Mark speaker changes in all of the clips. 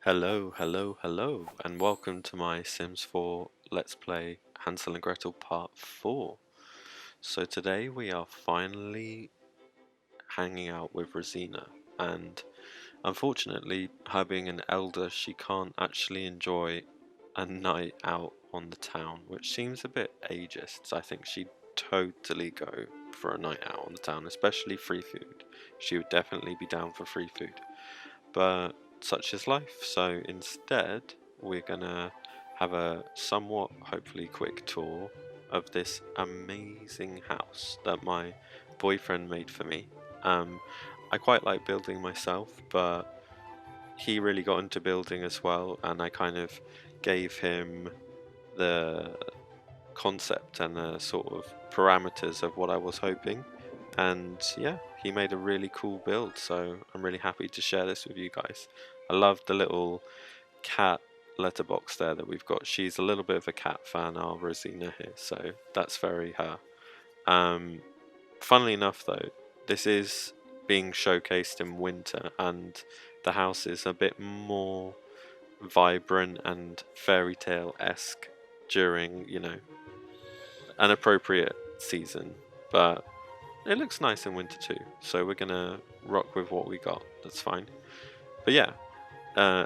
Speaker 1: Hello, hello, hello, and welcome to my Sims 4 Let's Play Hansel and Gretel Part 4. So today we are finally hanging out with Rosina, and unfortunately, her being an elder, she can't actually enjoy a night out on the town, which seems a bit ageist. So I think she'd totally go for a night out on the town, especially free food. She would definitely be down for free food. But such is life. So instead, we're gonna have a somewhat, hopefully, quick tour of this amazing house that my boyfriend made for me. Um, I quite like building myself, but he really got into building as well, and I kind of gave him the concept and the sort of parameters of what I was hoping. And yeah, he made a really cool build, so I'm really happy to share this with you guys. I love the little cat letterbox there that we've got. She's a little bit of a cat fan, our Rosina here, so that's very her. Um, Funnily enough, though, this is being showcased in winter, and the house is a bit more vibrant and fairy tale esque during, an appropriate season. But it looks nice in winter too, so we're gonna rock with what we got. That's fine. But yeah,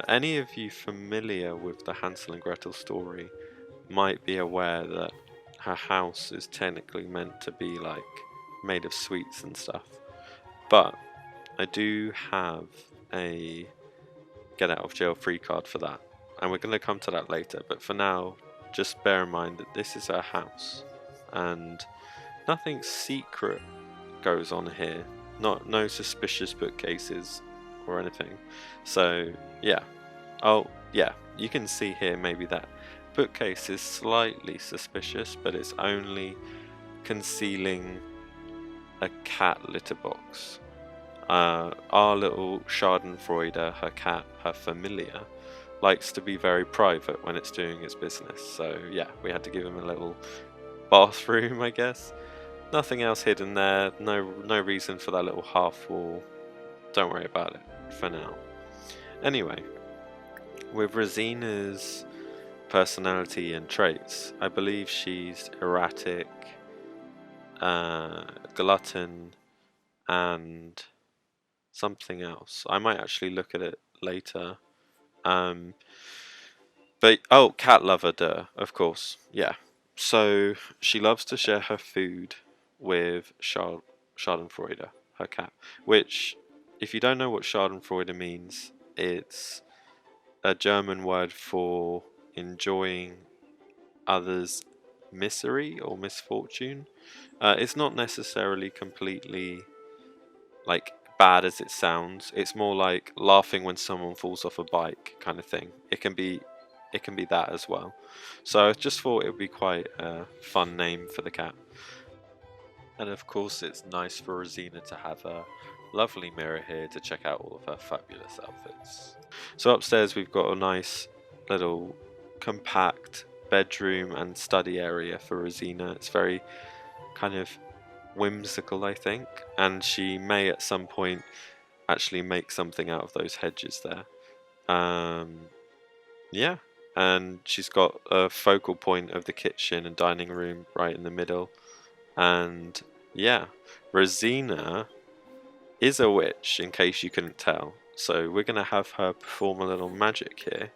Speaker 1: any of you familiar with the Hansel and Gretel story might be aware that her house is technically meant to be like made of sweets and stuff. But I do have a get out of jail free card for that, and we're gonna come to that later. But for now, just bear in mind that this is her house, and nothing secret goes on here. No suspicious bookcases or anything. So yeah. Oh yeah, you can see here maybe that bookcase is slightly suspicious, but it's only concealing a cat litter box. Our little Schadenfreude, her cat, her familiar, likes to be very private when it's doing its business. So yeah, we had to give him a little bathroom, I guess. Nothing else hidden there. No reason for that little half wall. Don't worry about it for now. Anyway, with Rosina's personality and traits, I believe she's erratic, glutton, and something else. I might actually look at it later. Um, but oh, cat lover, duh, of course, yeah. So she loves to share her food with Schadenfreude, her cat. Which, if you don't know what Schadenfreude means, it's a German word for enjoying others' misery or misfortune. It's not necessarily completely like bad as it sounds. It's more like laughing when someone falls off a bike kind of thing. It can be that as well. So I just thought it would be quite a fun name for the cat. And of course, it's nice for Rosina to have a lovely mirror here to check out all of her fabulous outfits. So upstairs we've got a nice little compact bedroom and study area for Rosina. It's very kind of whimsical, I think, and she may at some point actually make something out of those hedges there. Yeah, and she's got a focal point of the kitchen and dining room right in the middle. And yeah, Rosina is a witch, in case you couldn't tell. So we're gonna have her perform a little magic here.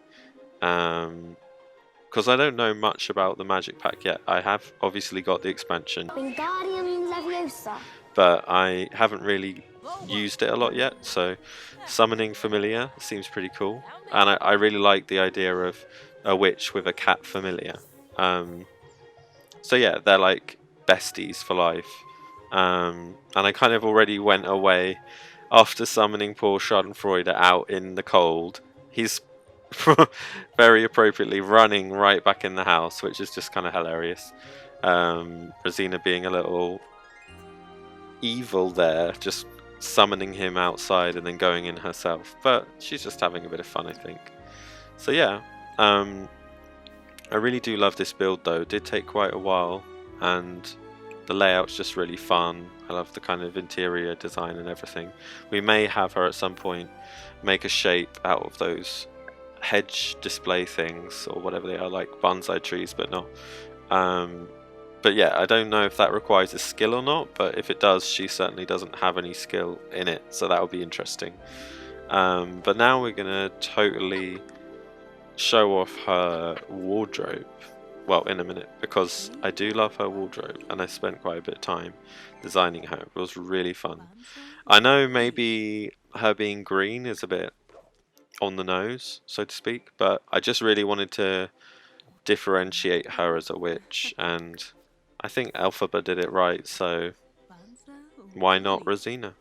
Speaker 1: Because I don't know much about the magic pack yet. I have obviously got the expansion,
Speaker 2: Wingardium Leviosa.
Speaker 1: but I haven't really used it a lot yet. So summoning familiar seems pretty cool, and I really like the idea of a witch with a cat familiar. So yeah, they're like besties for life. And I kind of already went away after summoning poor Schadenfreude out in the cold. He's very appropriately running right back in the house, which is just kind of hilarious. Rosina being a little evil there, just summoning him outside and then going in herself. But she's just having a bit of fun, I think. So yeah, I really do love this build though. It did take quite a while, and the layout's just really fun. I love the kind of interior design and everything. We may have her at some point make a shape out of those hedge display things or whatever they are, like bonsai trees, but not. Um, but yeah, I don't know if that requires a skill or not, but if it does, she certainly doesn't have any skill in it, so that would be interesting. But now we're gonna totally show off her wardrobe. Well, in a minute, because I do love her wardrobe and I spent quite a bit of time designing her. It was really fun. I know maybe her being green is a bit on the nose, so to speak, but I just really wanted to differentiate her as a witch, and I think Elphaba did it right, so why not Rosina?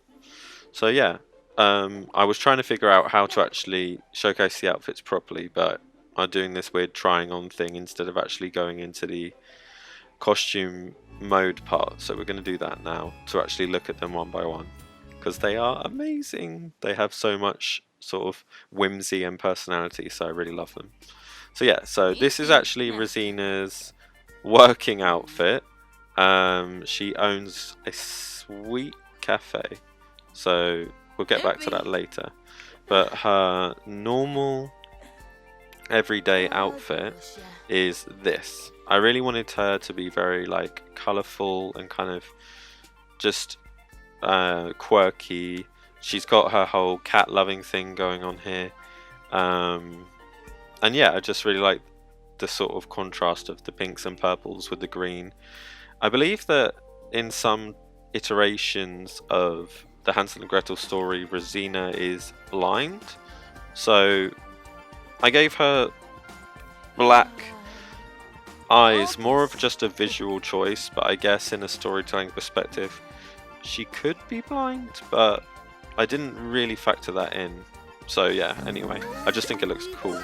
Speaker 1: So yeah, I was trying to figure out how to actually showcase the outfits properly, but I'm doing this weird trying on thing instead of actually going into the costume mode part. So we're going to do that now to actually look at them one by one, because they are amazing. They have so much sort of whimsy and personality, so I really love them. So yeah, so this is actually Rosina's working outfit. She owns a sweet cafe, so we'll get back to that later. But her normal everyday outfit is this. I really wanted her to be very like colourful and kind of just quirky. She's got her whole cat loving thing going on here. And yeah, I just really like the sort of contrast of the pinks and purples with the green. I believe that in some iterations of the Hansel and Gretel story, Rosina is blind. So I gave her black eyes, more of just a visual choice, but I guess in a storytelling perspective, she could be blind, but I didn't really factor that in. So yeah, anyway, I just think it looks cool.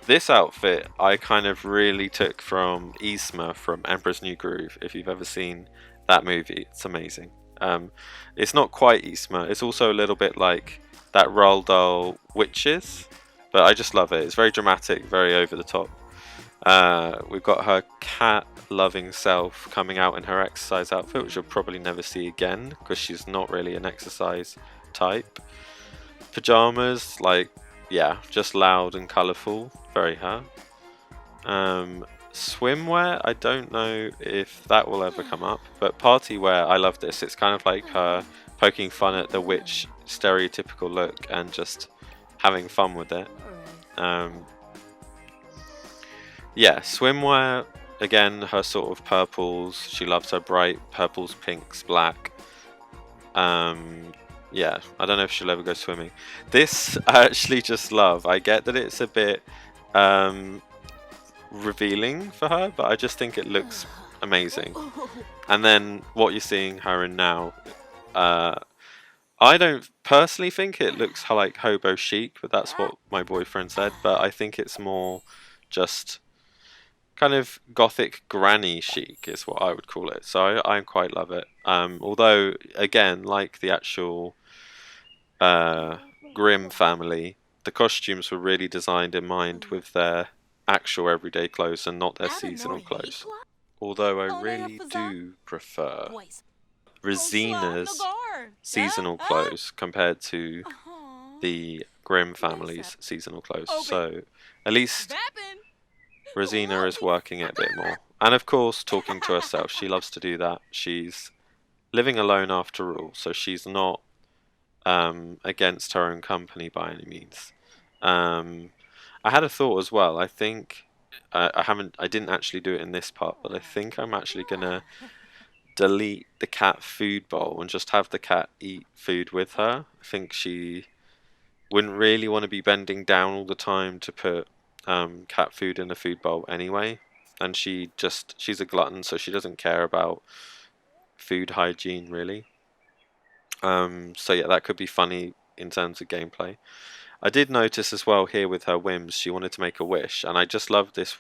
Speaker 1: This outfit I kind of really took from Yzma from Emperor's New Groove. If you've ever seen that movie, it's amazing. It's not quite Yzma, it's also a little bit like that Roald Dahl Witches, but I just love it. It's very dramatic, very over the top. We've got her cat loving self coming out in her exercise outfit, which you'll probably never see again because she's not really an exercise type. Pajamas, like, yeah, just loud and colourful, very her. Swimwear, I don't know if that will ever come up, but party wear, I love this. It's kind of like her poking fun at the witch stereotypical look and just having fun with it. Yeah, swimwear, again, her sort of purples. She loves her bright purples, pinks, black. Yeah, I don't know if she'll ever go swimming. This I actually just love. I get that it's a bit revealing for her, but I just think it looks amazing. And then what you're seeing her in now, I don't personally think it looks like hobo chic, but that's what my boyfriend said. But I think it's more just kind of gothic granny chic is what I would call it. So I quite love it. Although again, like the actual Grimm family, the costumes were really designed in mind with their actual everyday clothes and not their seasonal clothes. Although I really do prefer Rosina's seasonal clothes compared to the Grimm family's seasonal clothes. So at least Rosina is working it a bit more. And of course, talking to herself. She loves to do that. She's living alone after all, so she's not against her own company by any means. I had a thought as well. I think I didn't actually do it in this part, but I think I'm actually gonna delete the cat food bowl and just have the cat eat food with her. I think she wouldn't really want to be bending down all the time to put cat food in a food bowl anyway. And she's a glutton, so she doesn't care about food hygiene really. So yeah, that could be funny in terms of gameplay. I did notice as well here with her whims, she wanted to make a wish, and I just love this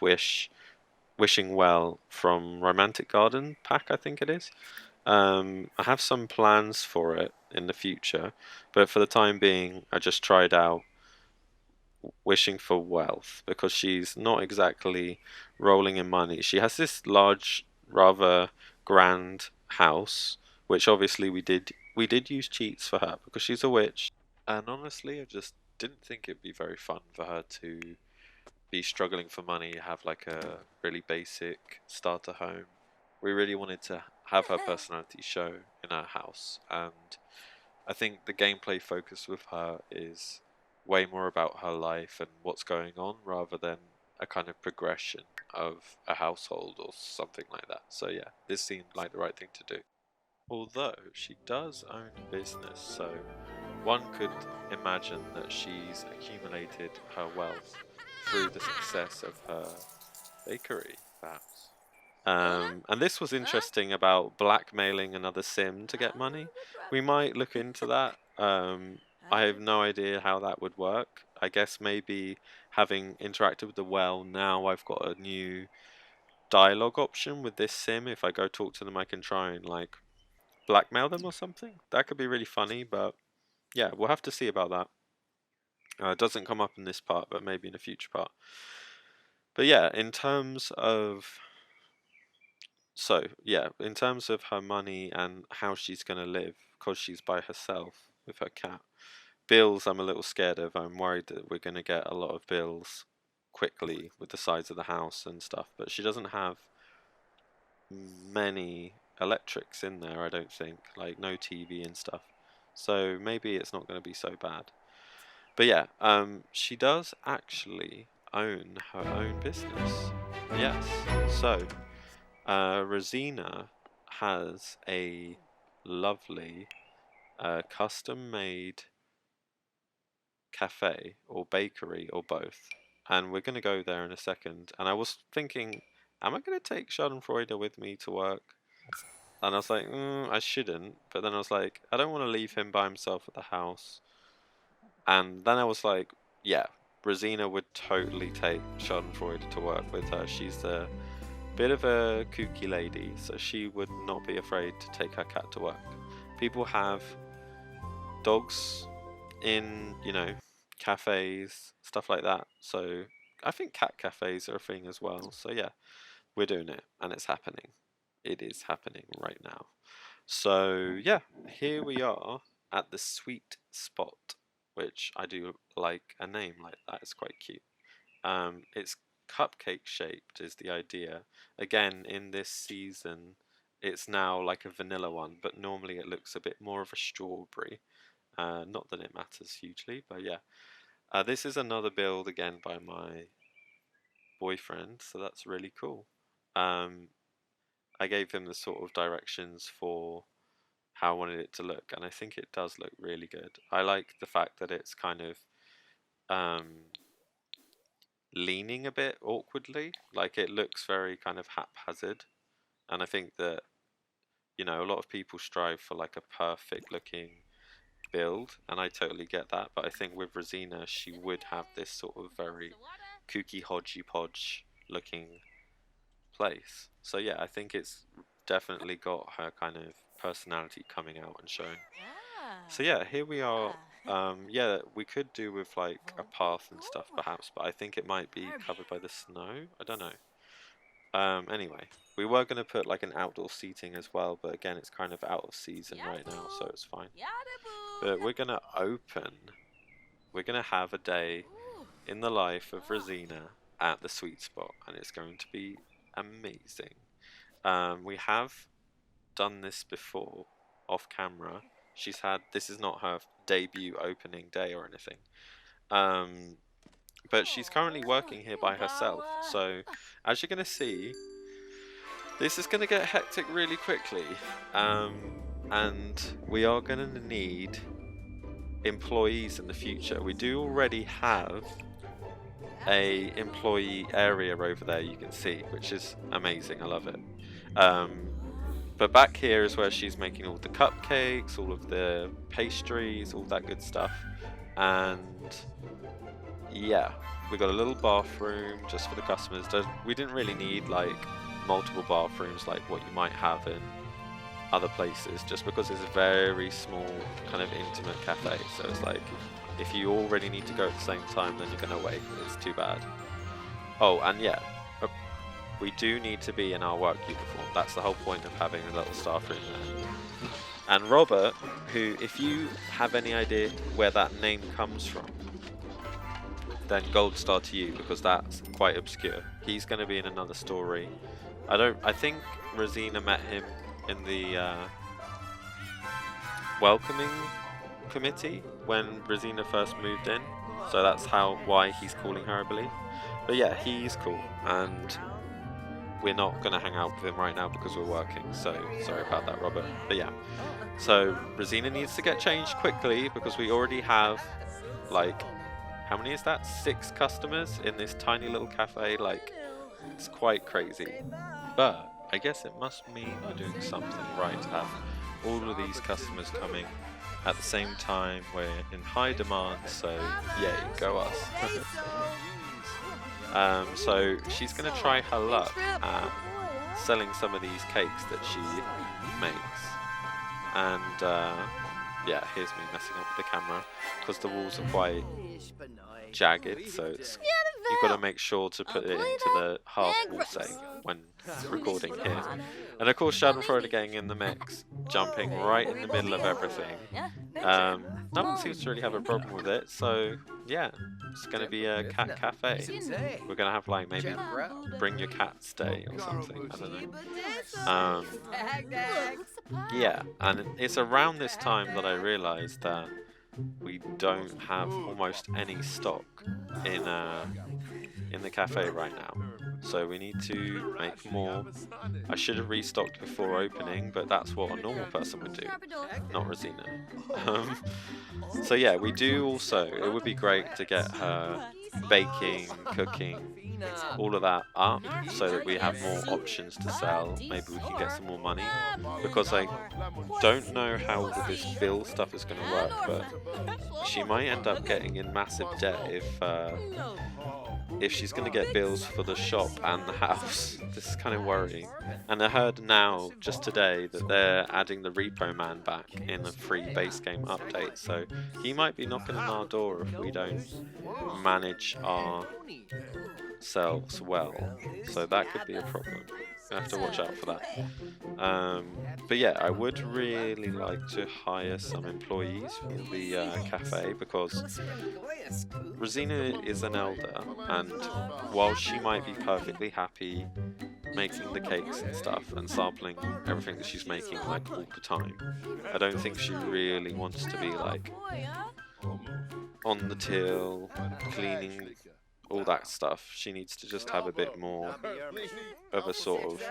Speaker 1: wishing well from Romantic Garden pack, I think it is. I have some plans for it in the future, but for the time being, I just tried out wishing for wealth because she's not exactly rolling in money. She has this large, rather grand house, which obviously we did use cheats for her because she's a witch. And honestly, I just didn't think it'd be very fun for her to be struggling for money, have like a really basic starter home. We really wanted to have her personality show in our house, and I think the gameplay focus with her is way more about her life and what's going on rather than a kind of progression of a household or something like that. So yeah, this seemed like the right thing to do. Although she does own a business, so one could imagine that she's accumulated her wealth through the success of her bakery, perhaps. And this was interesting about blackmailing another sim to get money. We might look into that. I have no idea how that would work. I guess maybe having interacted with the well, now I've got a new dialogue option with this sim. If I go talk to them, I can try and like blackmail them or something. That could be really funny, but yeah, we'll have to see about that. It doesn't come up in this part, but maybe in a future part. But yeah, in terms of in terms of her money and how she's going to live, because she's by herself with her cat. Bills, I'm a little scared of. I'm worried that we're going to get a lot of bills quickly with the size of the house and stuff. But she doesn't have many electrics in there, I don't think. Like, no TV and stuff. So maybe it's not going to be so bad. But yeah, she does actually own her own business. Yes. So, Rosina has a lovely custom-made cafe or bakery or both, and we're going to go there in a second. And I was thinking, am I going to take Schadenfreude with me to work? And I was like, I shouldn't. But then I was like, I don't want to leave him by himself at the house. And then I was like, yeah, Rosina would totally take Schadenfreude to work with her. She's a bit of a kooky lady, so she would not be afraid to take her cat to work. People have dogs in, cafes, stuff like that. So I think cat cafes are a thing as well. So yeah, we're doing it, and it's happening. It is happening right now. So yeah, here we are at the sweet spot, which I do like a name like that. It's quite cute. It's cupcake shaped is the idea. Again, in this season, it's now like a vanilla one, but normally it looks a bit more of a strawberry. Not that it matters hugely, but yeah. This is another build again by my boyfriend, so that's really cool. I gave him the sort of directions for how I wanted it to look, and I think it does look really good. I like the fact that it's kind of leaning a bit awkwardly, like it looks very kind of haphazard, and I think that a lot of people strive for like a perfect looking build, and I totally get that, but I think with Rosina she would have this sort of very kooky hodgy podge looking place. So yeah, I think it's definitely got her kind of personality coming out and showing. So yeah, here we are. Yeah, we could do with like a path and stuff perhaps, but I think it might be covered by the snow. I don't know. Anyway, we were going to put like an outdoor seating as well, but again, it's kind of out of season right now, so it's fine. But we're going to open. We're going to have a day in the life of Rosina at the sweet spot, and it's going to be amazing. We have done this before off camera. This is not her debut opening day or anything. But she's currently working here by herself. So as you're going to see, this is going to get hectic really quickly. And we are going to need employees in the future. We do already have a employee area over there you can see, which is amazing. I love it. But back here is where she's making all the cupcakes, all of the pastries, all that good stuff. And yeah, we got a little bathroom just for the customers. We didn't really need like multiple bathrooms like what you might have in other places, just because it's a very small kind of intimate cafe. So it's like if you already need to go at the same time, then you're going to wait. It's too bad. Oh, and yeah, we do need to be in our work uniform. That's the whole point of having a little staff room there. And Robert, who, if you have any idea where that name comes from, then gold star to you, because that's quite obscure. He's going to be in another story. I think Rosina met him in the welcoming committee when Rosina first moved in, so that's why he's calling her, I believe. But yeah, he's cool, and we're not going to hang out with him right now because we're working, so sorry about that, Robert. But yeah, so Rosina needs to get changed quickly because we already have, like, how many is that? 6 customers in this tiny little cafe. Like, it's quite crazy. But I guess it must mean we're doing something right to have all of these customers coming at the same time. We're in high demand, so yay, go us. So she's going to try her luck at selling some of these cakes that she makes. And yeah, here's me messing up with the camera because the walls are quite jagged, so you've got to make sure to put it into the half wall save when recording here. And of course, Schadenfreude are getting in the mix, jumping right in the middle of everything. No one seems to really have a problem with it, so yeah, it's going to be a cat cafe. We're going to have, like, maybe bring your cats day or something, I don't know. Yeah, and it's around this time that I realised that we don't have almost any stock in the cafe right now, so we need to make more. I should have restocked before opening, but that's what a normal person would do, not Rosina. So yeah, we do also, it would be great to get her baking, cooking, all of that up so that we have more options to sell. Maybe we can get some more money, because I don't know how all of this bill stuff is going to work, but she might end up getting in massive debt if she's going to get bills for the shop and the house. This is kind of worrying. And I heard now, just today, that they're adding the Repo Man back in a free base game update, so he might be knocking on our door if we don't manage ourselves well. So that could be a problem. I have to watch out for that. But yeah, I would really like to hire some employees for the cafe, because Rosina is an elder, and while she might be perfectly happy making the cakes and stuff and sampling everything that she's making, like, all the time, I don't think she really wants to be, like, on the till, cleaning, all that stuff. She needs to just have a bit more of a sort of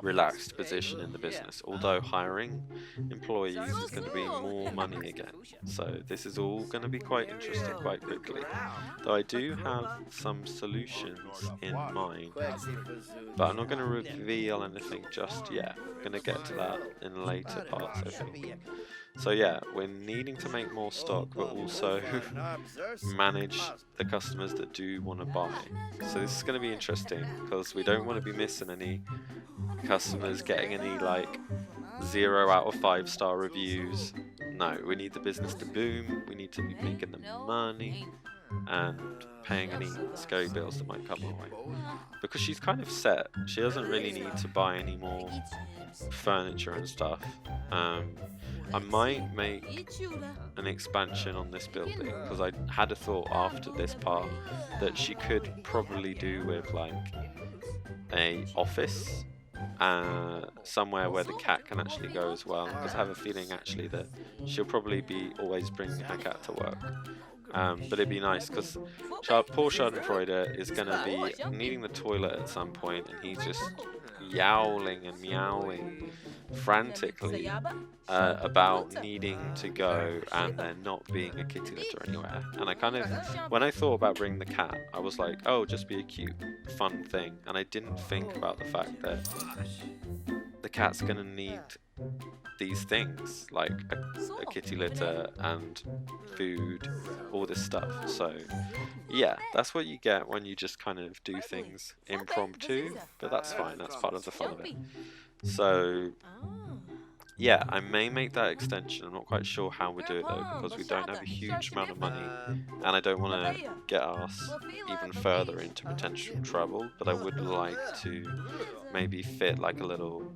Speaker 1: relaxed position in the business, although hiring employees is going to be more money again, so this is all going to be quite interesting quite quickly. Though I do have some solutions in mind, but I'm not going to reveal anything just yet. I'm going to get to that in later parts, I think. So yeah, we're needing to make more stock, but also manage the customers that do want to buy. So this is going to be interesting, because we don't want to be missing any customers, getting any, like, 0 out of 5-star reviews. No, we need the business to boom, we need to be making the money and paying any scary bills that might come our way. Because she's kind of set, she doesn't really need to buy any more furniture and stuff. I might make an expansion on this building, because I had a thought after this part that she could probably do with, like, a office, somewhere where the cat can actually go as well, because I have a feeling actually that she'll probably be always bringing her cat to work. But it'd be nice, because poor Schadenfreude is going to be needing the toilet at some point, and he's just yowling and meowing frantically about needing to go and there not being a kitty litter anywhere. And I kind of, when I thought about bringing the cat, I was like, oh, just be a cute, fun thing. And I didn't think about the fact that the cat's going to need these things, like a kitty litter and food, all this stuff. So yeah, that's what you get when you just kind of do things impromptu, but that's fine, that's part of the fun of it. So yeah, I may make that extension. I'm not quite sure how we do it though, because we don't have a huge amount of money, and I don't want to get us even further into potential trouble, but I would like to maybe fit, like, a little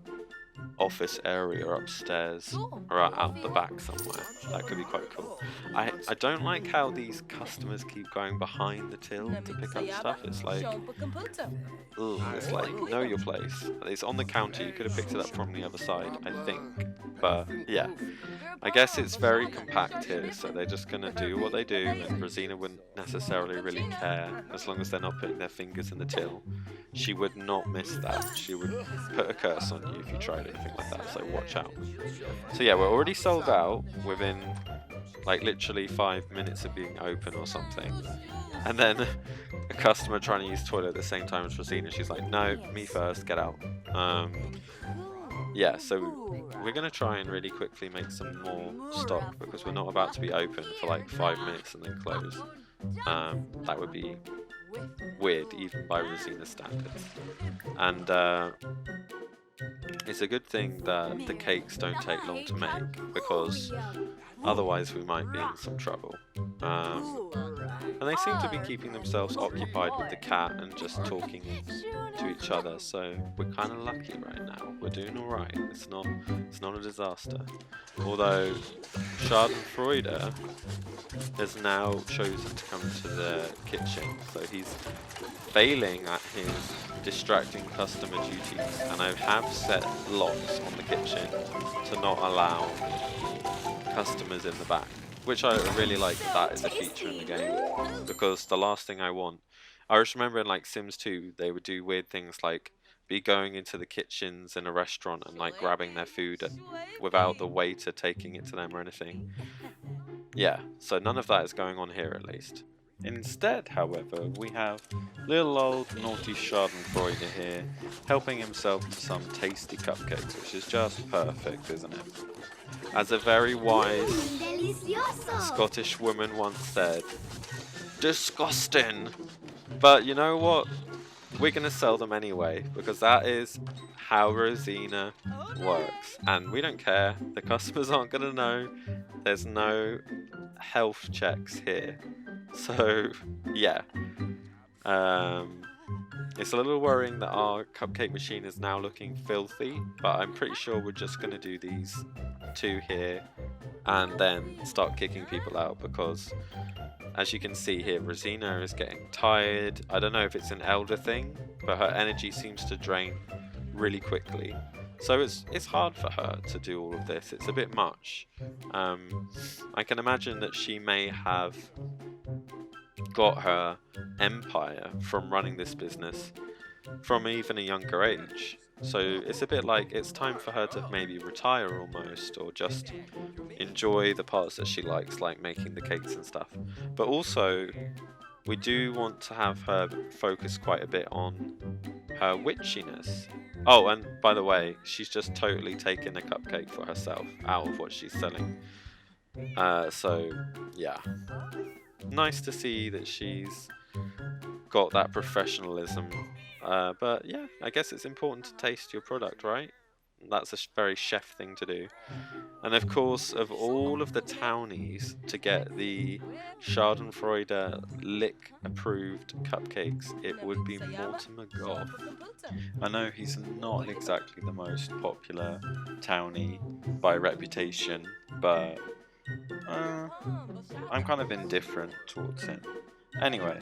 Speaker 1: office area upstairs or out the back somewhere. That could be quite cool. I don't like how these customers keep going behind the till to pick up stuff. It's like, ugh, it's like, know your place. It's on the counter, you could have picked it up from the other side, I think. But yeah, I guess it's very compact here, so they're just gonna do what they do, and Rosina wouldn't necessarily really care as long as they're not putting their fingers in the till. She would not miss that. She would put a curse on you if you tried anything like that, so watch out. So yeah, we're already sold out within like literally 5 minutes of being open or something. And then a customer trying to use toilet at the same time as Rosina, she's like, no, me first, get out. Yeah, so we're going to try and really quickly make some more stock because we're not about to be open for like 5 minutes and then close. That would be weird, even by Rosina's standards. And it's a good thing that the cakes don't take long to make because otherwise we might be in some trouble. And they seem to be keeping themselves occupied with the cat and just talking to each other, so we're kind of lucky right now. We're doing alright. It's not a disaster. Although Schadenfreude has now chosen to come to the kitchen, so he's failing at his distracting customer duties, and I have set locks on the kitchen to not allow customers in the back, which I really like. That is a feature in the game, because the last thing I want, I just remember in like Sims 2 they would do weird things like be going into the kitchens in a restaurant and like grabbing their food without the waiter taking it to them or anything. Yeah, so none of that is going on here at least. Instead, however, we have little old naughty Schadenfreude here, helping himself to some tasty cupcakes, which is just perfect, isn't it? As a very wise Scottish woman once said, disgusting! But you know what? We're going to sell them anyway, because that is how Rosina works. And we don't care. The customers aren't going to know. There's no health checks here. So, yeah. It's a little worrying that our cupcake machine is now looking filthy, but I'm pretty sure we're just going to do these two here and then start kicking people out, because as you can see here, Rosina is getting tired. I don't know if it's an elder thing, but her energy seems to drain really quickly. So it's hard for her to do all of this. It's a bit much. I can imagine that she may have got her empire from running this business from even a younger age. So it's a bit like it's time for her to maybe retire almost, or just enjoy the parts that she likes, like making the cakes and stuff. But also, we do want to have her focus quite a bit on her witchiness. Oh, and by the way, she's just totally taken a cupcake for herself out of what she's selling. So, yeah. Nice to see that she's got that professionalism. But yeah, I guess it's important to taste your product, right? That's a very chef thing to do. And of course, of all of the townies to get the Schadenfreude Lick approved cupcakes, it would be Mortimer Goff. I know he's not exactly the most popular townie by reputation, but I'm kind of indifferent towards him. Anyway,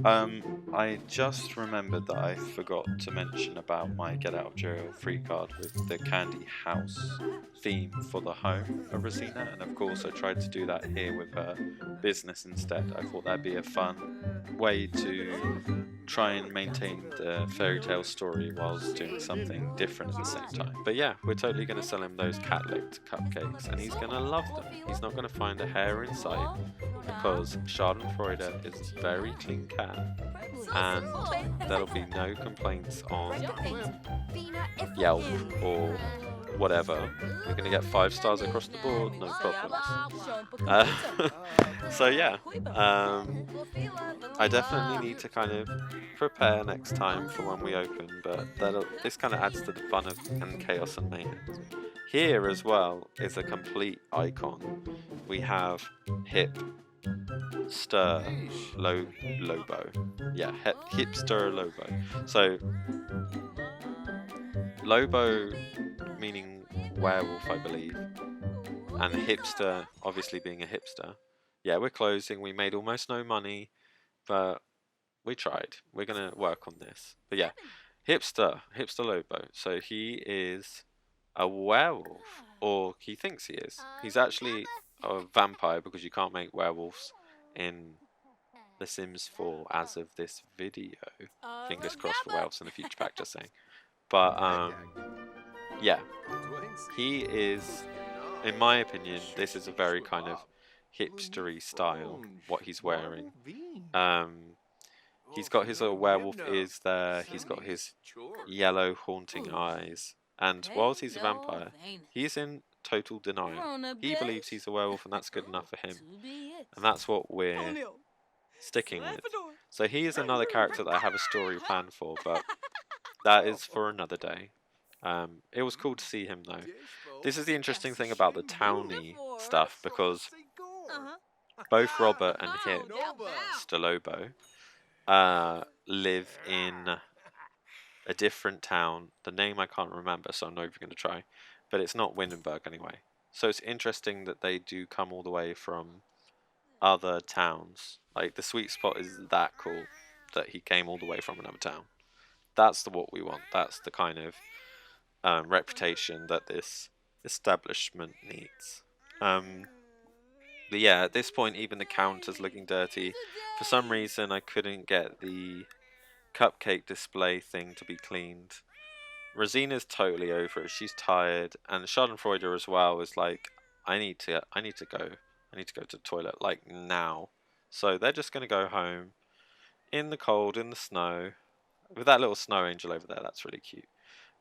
Speaker 1: I just remembered that I forgot to mention about my get out of jail free card with the candy house theme for the home of Rosina, and of course I tried to do that here with her business instead. I thought that'd be a fun way to try and maintain the fairy tale story whilst doing something different at the same time. But yeah, we're totally going to sell him those cat-licked cupcakes, and he's going to love them. He's not going to find a hair in sight, because Schadenfreude is a very clean cat, and there'll be no complaints on Yelp or whatever. You're going to get 5 stars across the board, no problems. So yeah, I definitely need to kind of prepare next time for when we open, but this kind of adds to the fun of and chaos and mayhem. Here as well is a complete icon. We have Hipster Lobo. Yeah, Hipster Lobo. So Lobo meaning werewolf, I believe, and hipster, obviously being a hipster. Yeah, we're closing. We made almost no money, but we tried. We're gonna work on this. But yeah, hipster Lobo. So he is a werewolf, or he thinks he is. He's actually a vampire because you can't make werewolves in The Sims 4 as of this video. Fingers crossed for werewolves in the future pack, just saying. But yeah, he is, in my opinion, this is a very kind of hipstery style what he's wearing. He's got his little werewolf ears there. He's got his yellow haunting eyes. And whilst he's a vampire, he's in total denial. He believes he's a werewolf and that's good enough for him. And that's what we're sticking with. So he is another character that I have a story planned for, but that is for another day. It was cool to see him though. This is the interesting thing about the towny stuff because both Robert and Stalobo live in a different town. The name I can't remember, so I'm not even going to try. But it's not Windenburg anyway. So it's interesting that they do come all the way from other towns. Like the sweet spot is that cool that he came all the way from another town. That's what we want. That's the kind of reputation that this establishment needs. But yeah, at this point, even the counter's looking dirty. For some reason, I couldn't get the cupcake display thing to be cleaned. Rosina's totally over it. She's tired, and Schadenfreude as well is like, I need to go. I need to go to the toilet like now. So they're just gonna go home in the cold, in the snow, with that little snow angel over there. That's really cute.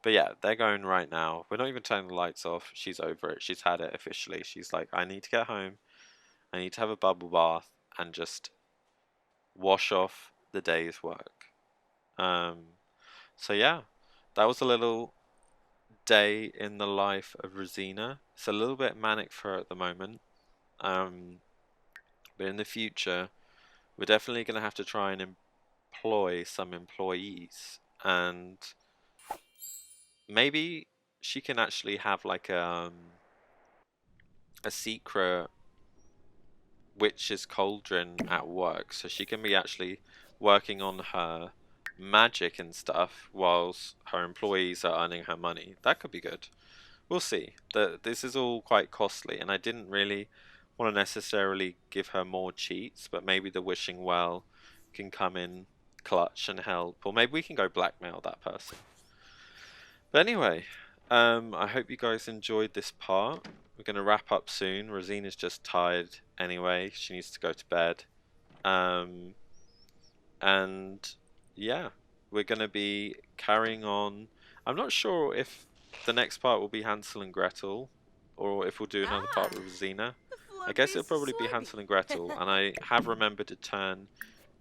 Speaker 1: But yeah, they're going right now. We're not even turning the lights off. She's over it. She's had it officially. She's like, I need to get home. I need to have a bubble bath and just wash off the day's work. So yeah, that was a little day in the life of Rosina. It's a little bit manic for her at the moment. But in the future, we're definitely going to have to try and employ some employees. And maybe she can actually have like a secret witch's cauldron at work. So she can be actually working on her magic and stuff whilst her employees are earning her money. That could be good. We'll see. This is all quite costly, and I didn't really want to necessarily give her more cheats, but maybe the wishing well can come in clutch and help, or maybe we can go blackmail that person. But anyway, I hope you guys enjoyed this part. We're going to wrap up soon. Rosina's just tired anyway. She needs to go to bed. And yeah, we're going to be carrying on. I'm not sure if the next part will be Hansel and Gretel, or if we'll do another part with Rosina. I guess it'll probably be Hansel and Gretel, and I have remembered to turn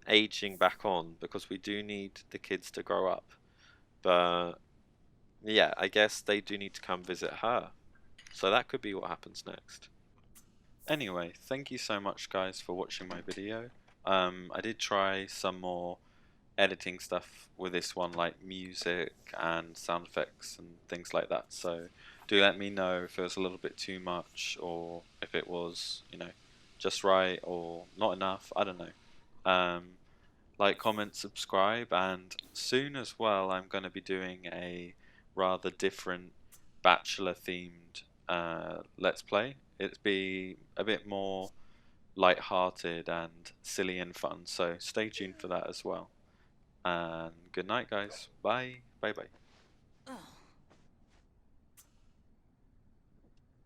Speaker 1: aging back on because we do need the kids to grow up. But yeah, I guess they do need to come visit her. So that could be what happens next. Anyway, thank you so much guys for watching my video. I did try some more editing stuff with this one, like music and sound effects and things like that, so do let me know if it was a little bit too much or if it was, you know, just right or not enough. I don't know. Like, comment, subscribe, and soon as well I'm going to be doing a rather different bachelor themed let's play. It'd be a bit more light-hearted and silly and fun, so stay tuned for that as well. And good night, guys. Bye. Bye bye.